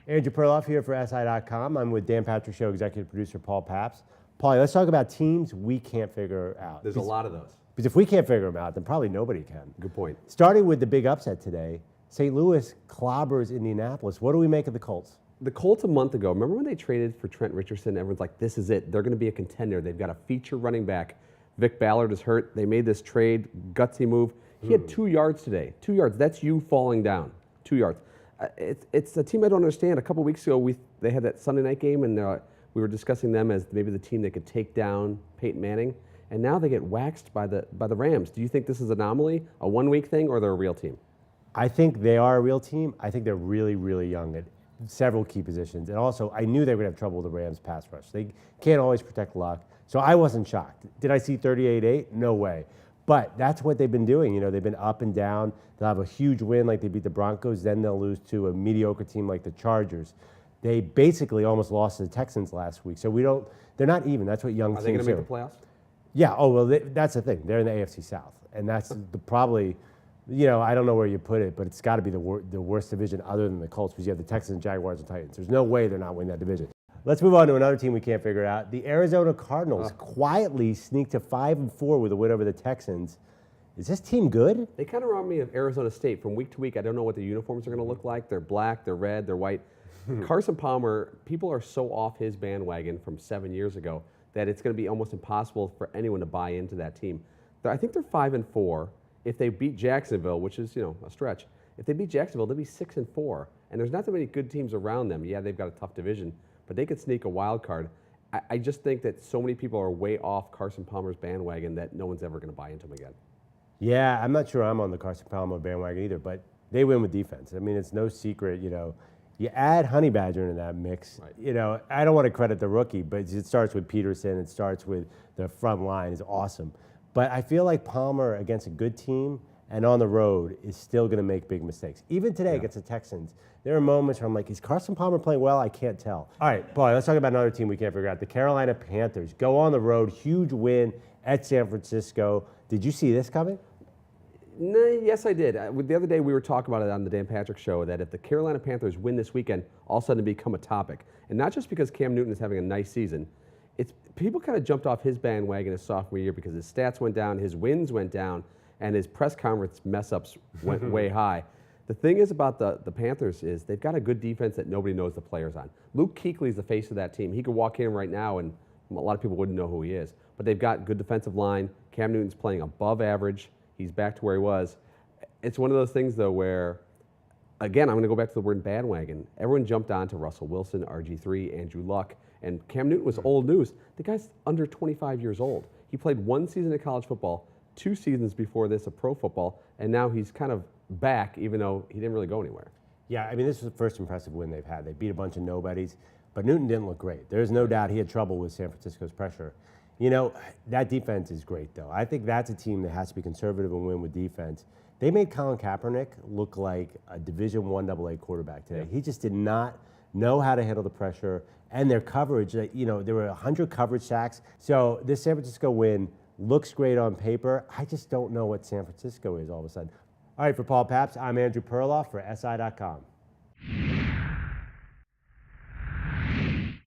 Andrew Perloff here for SI.com. I'm with Dan Patrick Show executive producer Paul Pabst. Paulie, let's talk about teams we can't figure out. There's a lot of those. Because if we can't figure them out, then probably nobody can. Good point. Starting with the big upset today, St. Louis clobbers Indianapolis. What do we make of the Colts? The Colts a month ago, remember when they traded for Trent Richardson? Everyone's like, this is it. They're going to be a contender. They've got a feature running back. Vic Ballard is hurt. They made this trade, gutsy move. He had 2 yards today. 2 yards. That's you falling down. 2 yards. It's a team I don't understand. A couple weeks ago, they had that Sunday night game, and we were discussing them as maybe the team that could take down Peyton Manning. And now they get waxed by the Rams. Do you think this is an anomaly, a 1 week thing, or they're a real team? I think they are a real team. I think they're really, really young at several key positions. And also, I knew they would have trouble with the Rams pass rush. They can't always protect Luck. So I wasn't shocked. Did I see 38-8? No way. But that's what they've been doing. You know, they've been up and down. They'll have a huge win like they beat the Broncos. Then they'll lose to a mediocre team like the Chargers. They basically almost lost to the Texans last week. So they're not even. That's what young teams do. Are they going to make the playoffs? Yeah. Oh, well, that's the thing. They're in the AFC South. And that's probably, you know, I don't know where you put it, but it's got to be the worst division other than the Colts because you have the Texans, Jaguars, and Titans. There's no way they're not winning that division. Let's move on to another team we can't figure out. The Arizona Cardinals quietly sneaked to 5-4 with a win over the Texans. Is this team good? They kind of remind me of Arizona State. From week to week, I don't know what the uniforms are going to look like. They're black, they're red, they're white. Carson Palmer, people are so off his bandwagon from 7 years ago that it's going to be almost impossible for anyone to buy into that team. I think they're 5-4. If they beat Jacksonville, which is, you know, a stretch, if they beat Jacksonville, they'll be 6-4. And there's not that many good teams around them. Yeah, they've got a tough division, but they could sneak a wild card. I just think that so many people are way off Carson Palmer's bandwagon that no one's ever going to buy into him again. Yeah, I'm not sure I'm on the Carson Palmer bandwagon either, but they win with defense. I mean, it's no secret, you know. You add Honey Badger into that mix. Right. You know, I don't want to credit the rookie, but it starts with Peterson. It starts with the front line is awesome. But I feel like Palmer against a good team and on the road is still going to make big mistakes. Even today against the Texans, there are moments where I'm like, is Carson Palmer playing well? I can't tell. All right, Paul, let's talk about another team we can't figure out. The Carolina Panthers go on the road, huge win at San Francisco. Did you see this coming? No, yes, I did. The other day we were talking about it on the Dan Patrick Show that if the Carolina Panthers win this weekend, all of a sudden it become a topic. And not just because Cam Newton is having a nice season. It's people kind of jumped off his bandwagon his sophomore year because his stats went down, his wins went down, and his press conference mess-ups went way high. The thing is about the Panthers is they've got a good defense that nobody knows the players on. Luke Kuechly is the face of that team. He could walk in right now and a lot of people wouldn't know who he is. But they've got good defensive line. Cam Newton's playing above average. He's back to where he was. It's one of those things, though, where, again, I'm going to go back to the word bandwagon. Everyone jumped on to Russell Wilson, RG3, Andrew Luck, and Cam Newton was old news. The guy's under 25 years old. He played 1 season of college football, 2 seasons before this of pro football, and now he's kind of back, even though he didn't really go anywhere. Yeah, I mean, this was the first impressive win they've had. They beat a bunch of nobodies, but Newton didn't look great. There's no doubt he had trouble with San Francisco's pressure. You know, that defense is great, though. I think that's a team that has to be conservative and win with defense. They made Colin Kaepernick look like a Division I AA quarterback today. Yeah. He just did not know how to handle the pressure and their coverage. You know, there were 100 coverage sacks. So this San Francisco win looks great on paper. I just don't know what San Francisco is all of a sudden. All right, for Paul Pabst, I'm Andrew Perloff for SI.com.